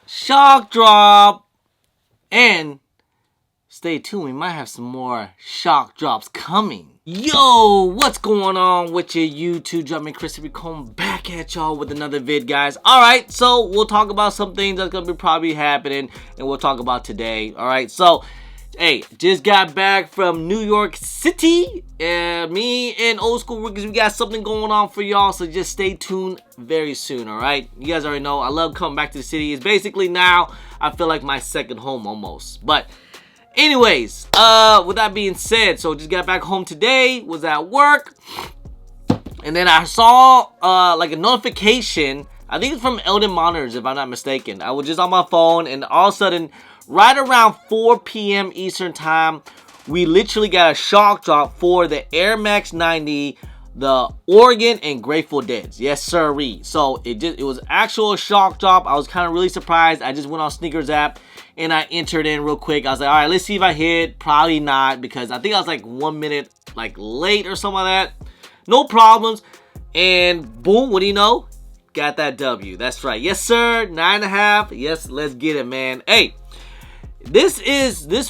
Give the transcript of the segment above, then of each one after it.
shock drop. And stay tuned, we might have some more shock drops coming. Yo, what's going on with your YouTube? Jumping Christopher Coming back at y'all with another vid, guys. Alright, so we'll talk about some things that's gonna be probably happening, and we'll talk about today. Alright, so hey, just got back from New York City. Me and Old School Rookies, we got something going on for y'all, so just stay tuned very soon, alright? You guys already know, I love coming back to the city. It's basically now, I feel like my second home almost. But anyways, with that being said, so just got back home today, was at work, and then I saw like a notification. I think it's from Eldon Monitors, if I'm not mistaken. I was just on my phone, and all of a sudden, right around 4 p.m. Eastern time, we literally got a shock drop for the Air Max 90, the Oregon, and Grateful Dead's. Yes, sirree. So it was actual shock drop. I was kind of really surprised. I just went on Sneakers app and I entered in real quick. I was like, all right, let's see if I hit. Probably not, because I think I was like 1 minute like late or something like that. No problems. And boom, what do you know? Got that W. That's right. Yes, sir. 9.5. Yes, let's get it, man. Hey, this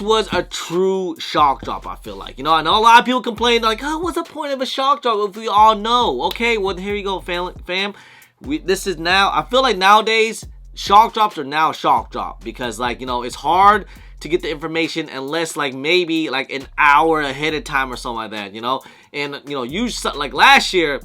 was a true shock drop, I feel like. You know, I know a lot of people complain, like, oh, what's the point of a shock drop if we all know? Okay, well, here you go, fam. This is now, I feel like nowadays, shock drops are now shock drop. Because, like, you know, it's hard to get the information unless, like, maybe, like, an hour ahead of time or something like that, you know? And, you know, usually, like, last year,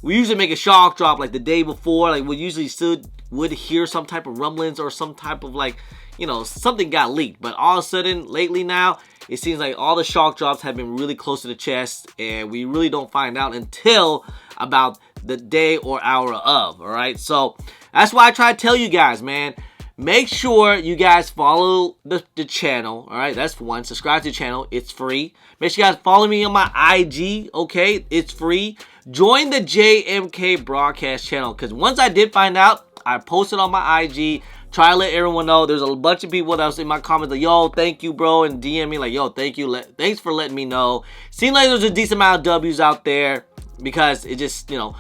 we usually make a shock drop, like, the day before. Like, we usually still would hear some type of rumblings or some type of, like, you know, something got leaked. But all of a sudden, lately now, it seems like all the shock drops have been really close to the chest, and we really don't find out until about the day or hour of, all right? So that's why I try to tell you guys, man, make sure you guys follow the channel, all right? That's for one. Subscribe to the channel. It's free. Make sure you guys follow me on my IG, okay? It's free. Join the JMK broadcast channel, because once I did find out, I posted on my IG. Try to let everyone know. There's a bunch of people that was in my comments like, yo, thank you, bro, and DM me like, yo, thank you, thanks for letting me know. Seemed like there's a decent amount of W's out there, because it just, you know,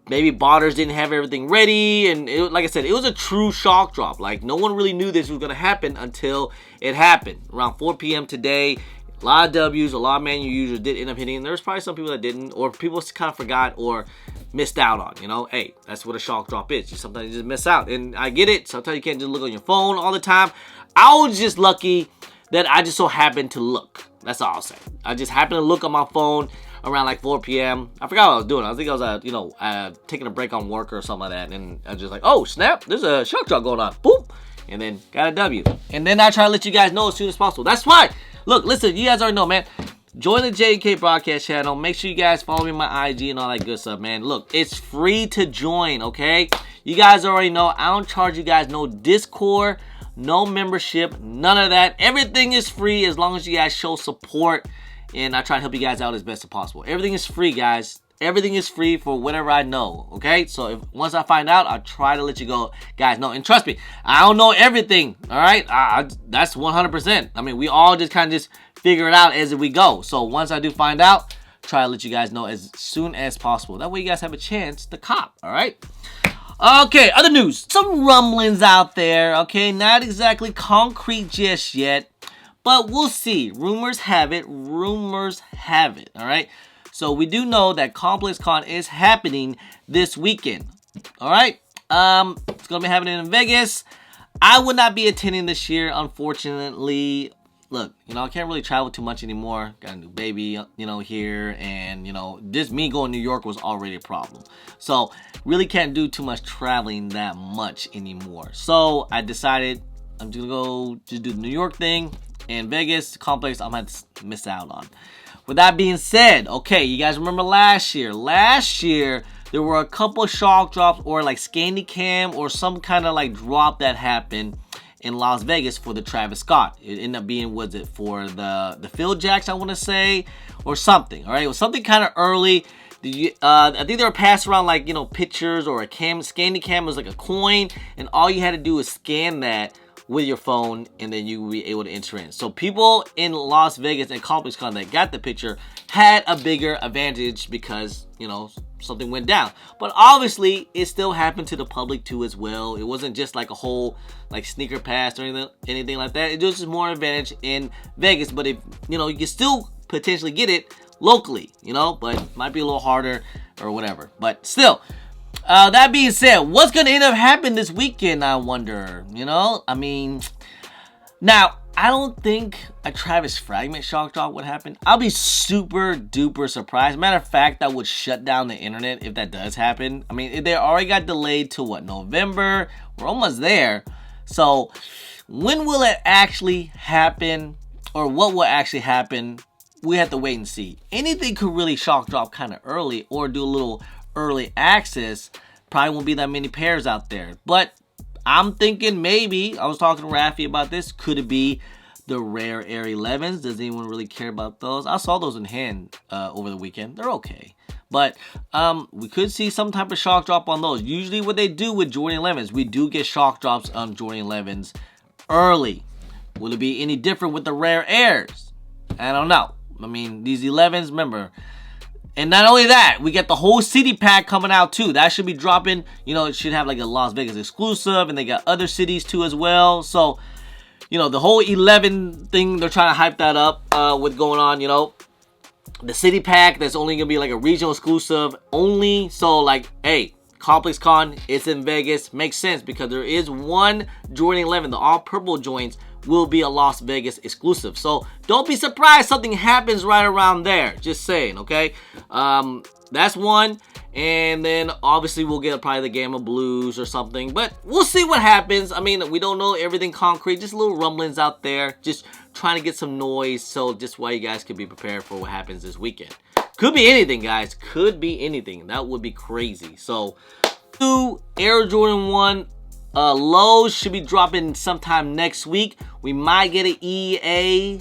maybe botters didn't have everything ready, and it, like I said, it was a true shock drop. Like, no one really knew this was going to happen until it happened. Around 4 p.m. today, a lot of W's, a lot of manual users did end up hitting, and there's probably some people that didn't, or people kind of forgot or missed out on, you know. Hey, that's what a shock drop is. Sometimes you just miss out, and I get it. Sometimes you can't just look on your phone all the time. I was just lucky that I just so happened to look. That's all I'll say. I just happened to look on my phone around like 4 p.m. I forgot what I was doing. I think I was, you know, taking a break on work or something like that, and I was just like, oh, snap, there's a shock drop going on. Boom. And then got a W. And then I try to let you guys know as soon as possible. That's why. Look, listen, you guys already know, man. Join the JK broadcast channel. Make sure you guys follow me on my IG and all that good stuff, man. Look, it's free to join, okay? You guys already know I don't charge you guys no Discord, no membership, none of that. Everything is free as long as you guys show support, and I try to help you guys out as best as possible. Everything is free, guys. Everything is free for whatever I know, okay? So once I find out, I'll try to let you go, guys know. And trust me, I don't know everything, all right? That's 100%. I mean, we all just kind of just figure it out as we go. So once I do find out, try to let you guys know as soon as possible. That way you guys have a chance to cop, all right? Okay, other news. Some rumblings out there, okay? Not exactly concrete just yet, but we'll see. Rumors have it, all right? So we do know that ComplexCon is happening this weekend, all right? It's going to be happening in Vegas. I would not be attending this year, unfortunately. Look, you know, I can't really travel too much anymore. Got a new baby, you know, here. And, you know, just me going to New York was already a problem. So, really can't do too much traveling that much anymore. So, I decided I'm going to go just do the New York thing. And Vegas, Complex, I might miss out on. With that being said, okay, you guys remember last year. Last year, there were a couple of shock drops or like Scandy Cam or some kind of like drop that happened in Las Vegas for the Travis Scott. It ended up being, was it for the Phil Jacks, I want to say, or something, all right? It was something kind of early. I think they were passed around like, you know, pictures or a Scandy Cam was like a coin, and all you had to do was scan that with your phone, and then you will be able to enter in. So people in Las Vegas and ComplexCon that got the picture had a bigger advantage because, you know, something went down. But obviously, it still happened to the public too as well. It wasn't just like a whole like sneaker pass or anything like that. It was just more advantage in Vegas. But if, you know, you can still potentially get it locally, you know, but it might be a little harder or whatever. But still, that being said, what's going to end up happening this weekend, I wonder? You know, I mean, now, I don't think a Travis Fragment shock drop would happen. I'll be super duper surprised. Matter of fact, that would shut down the internet if that does happen. I mean, they already got delayed to what, November? We're almost there. So, when will it actually happen? Or what will actually happen? We have to wait and see. Anything could really shock drop kind of early or do a little early access. Probably won't be that many pairs out there, but I'm thinking maybe, I was talking to Rafi about this, could it be the rare Air 11s? Does anyone really care about those? I saw those in hand over the weekend. They're okay, but we could see some type of shock drop on those. Usually what they do with Jordan 11s, we do get shock drops on Jordan 11s early. Will it be any different with the rare Airs? I don't know. I mean, these 11s, remember. And not only that, we get the whole city pack coming out too. That should be dropping. You know, it should have like a Las Vegas exclusive. And they got other cities too as well. So, you know, the whole 11 thing, they're trying to hype that up with going on, you know. The city pack, that's only going to be like a regional exclusive only. So, like, hey, ComplexCon, it's in Vegas. Makes sense because there is one Jordan 11, the all purple joints, will be a Las Vegas exclusive. So don't be surprised something happens right around there. Just saying, okay? That's one. And then obviously we'll get probably the Gamma Blues or something. But we'll see what happens. I mean, we don't know everything concrete. Just little rumblings out there. Just trying to get some noise. So just why you guys could be prepared for what happens this weekend. Could be anything, guys. Could be anything. That would be crazy. So, 2 Air Jordan 1 lows should be dropping sometime next week. We might get an EA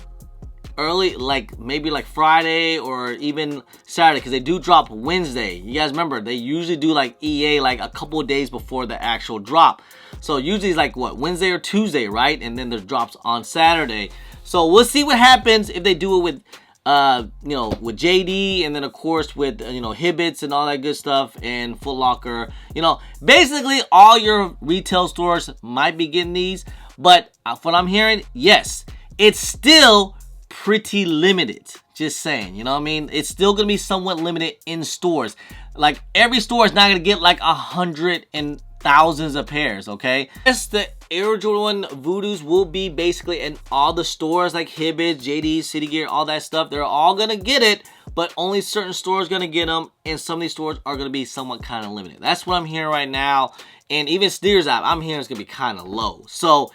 early, like maybe like Friday or even Saturday, because they do drop Wednesday. You guys remember, they usually do like EA like a couple of days before the actual drop. So usually it's like what, Wednesday or Tuesday, right? And then the drops on Saturday. So we'll see what happens if they do it with you know, with JD, and then of course with you know, Hibbits and all that good stuff, and Foot Locker. You know, basically all your retail stores might be getting these, but what I'm hearing, yes, it's still pretty limited. Just saying, you know what I mean? It's still gonna be somewhat limited in stores. Like every store is not gonna get like 100 and thousands of pairs, okay? Yes, the Air Jordan 1 Voodoos will be basically in all the stores like Hibbit, JD, City Gear, all that stuff. They're all gonna get it, but only certain stores gonna get them, and some of these stores are gonna be somewhat kind of limited. That's what I'm hearing right now, and even Steers app, I'm hearing it's gonna be kind of low. So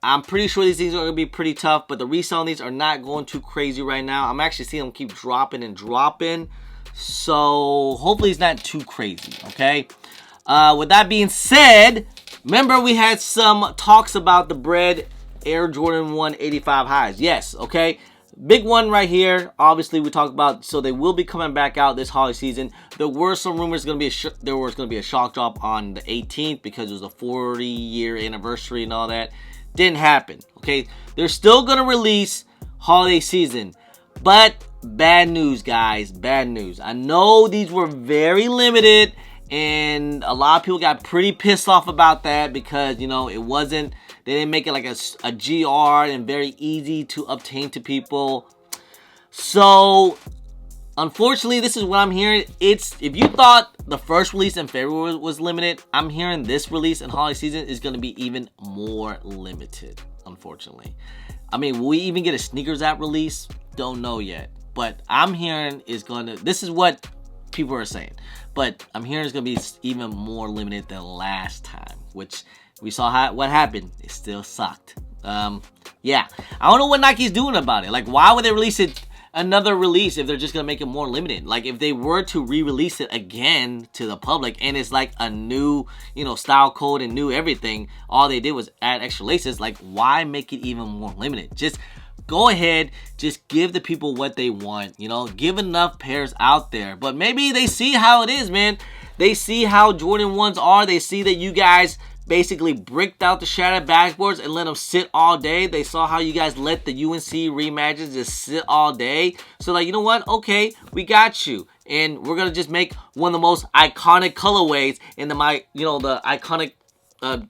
I'm pretty sure these things are gonna be pretty tough, but the resale on these are not going too crazy right now. I'm actually seeing them keep dropping and dropping, so hopefully it's not too crazy, okay? With that being said, remember we had some talks about the Bread Air Jordan 1 85 highs. Yes, okay. Big one right here. Obviously, we talked about, so they will be coming back out this holiday season. There were some rumors there was going to be a shock drop on the 18th because it was a 40-year anniversary and all that. Didn't happen, okay? They're still going to release holiday season, but bad news, guys. Bad news. I know these were very limited, and a lot of people got pretty pissed off about that because, you know, it wasn't, they didn't make it like a GR and very easy to obtain to people. So, unfortunately, this is what I'm hearing. If you thought the first release in February was limited, I'm hearing this release in holiday season is going to be even more limited, unfortunately. I mean, will we even get a sneakers app release? Don't know yet. But I'm hearing this is what people are saying. But I'm hearing it's going to be even more limited than last time, which we saw what happened. It still sucked. Yeah. I don't know what Nike's doing about it. Like, why would they release another release if they're just going to make it more limited? Like, if they were to re-release it again to the public and it's like a new, you know, style code and new everything, all they did was add extra laces, like, why make it even more limited? Just go ahead, just give the people what they want, you know, give enough pairs out there. But maybe they see how it is, man. They see how Jordan 1s are. They see that you guys basically bricked out the shattered backboards and let them sit all day. They saw how you guys let the UNC rematches just sit all day. So like, you know what? Okay, we got you. And we're going to just make one of the most iconic colorways in the iconic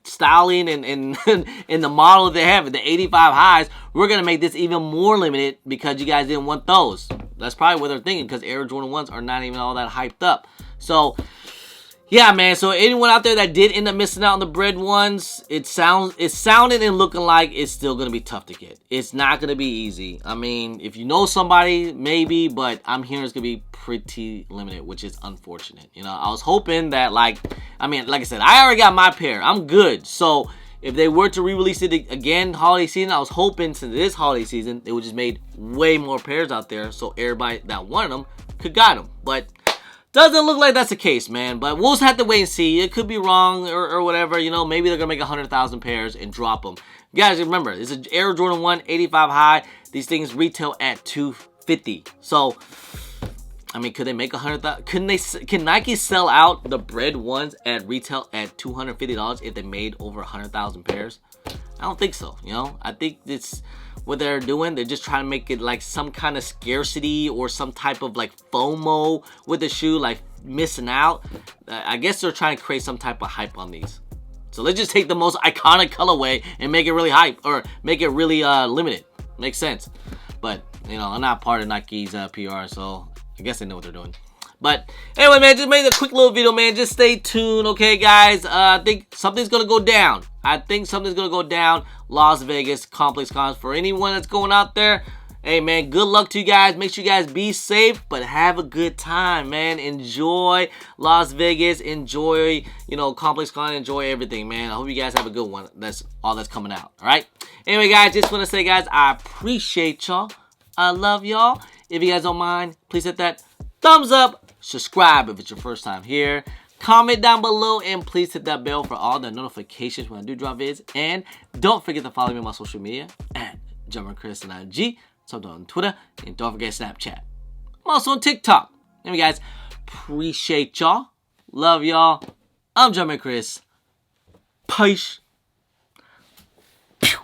styling and the model they have, the 85 highs. We're going to make this even more limited because you guys didn't want those. That's probably what they're thinking, because Air Jordan 1s are not even all that hyped up. So yeah, man. So anyone out there that did end up missing out on the bread ones, it sounded and looking like it's still gonna be tough to get. It's not gonna be easy. I mean, if you know somebody, maybe, but I'm hearing it's gonna be pretty limited, which is unfortunate. You know, I was hoping that, like I said, I already got my pair. I'm good. So if they were to re-release it again holiday season, I was hoping to this holiday season they would just made way more pairs out there, so everybody that wanted them could got them. But doesn't look like that's the case, man. But we'll just have to wait and see. It could be wrong or whatever. You know, maybe they're going to make 100,000 pairs and drop them. Guys, remember, it's an Air Jordan 1 85 high. These things retail at $250. So, I mean, could they make 100,000? Can Nike sell out the bread ones at retail at $250 if they made over 100,000 pairs? I don't think so, you know? I think it's what they're doing. They're just trying to make it like some kind of scarcity or some type of like FOMO with the shoe, like missing out. I guess they're trying to create some type of hype on these. So let's just take the most iconic colorway and make it really hype, or make it really limited. Makes sense. But, you know, I'm not part of Nike's PR, so I guess they know what they're doing. But anyway, man, just made a quick little video, man. Just stay tuned, okay, guys? I think something's going to go down. Las Vegas Complex Cons. For anyone that's going out there, hey, man, good luck to you guys. Make sure you guys be safe, but have a good time, man. Enjoy Las Vegas. Enjoy, you know, Complex Con. Enjoy everything, man. I hope you guys have a good one. That's all that's coming out, all right? Anyway, guys, just want to say, guys, I appreciate y'all. I love y'all. If you guys don't mind, please hit that thumbs up. Subscribe if it's your first time here. Comment down below, and please hit that bell for all the notifications when I do drop vids. And don't forget to follow me on my social media at Chris and IG. So I'm on Twitter, and don't forget Snapchat. I'm also on TikTok. Anyway, guys, appreciate y'all. Love y'all. I'm Chris. Peace.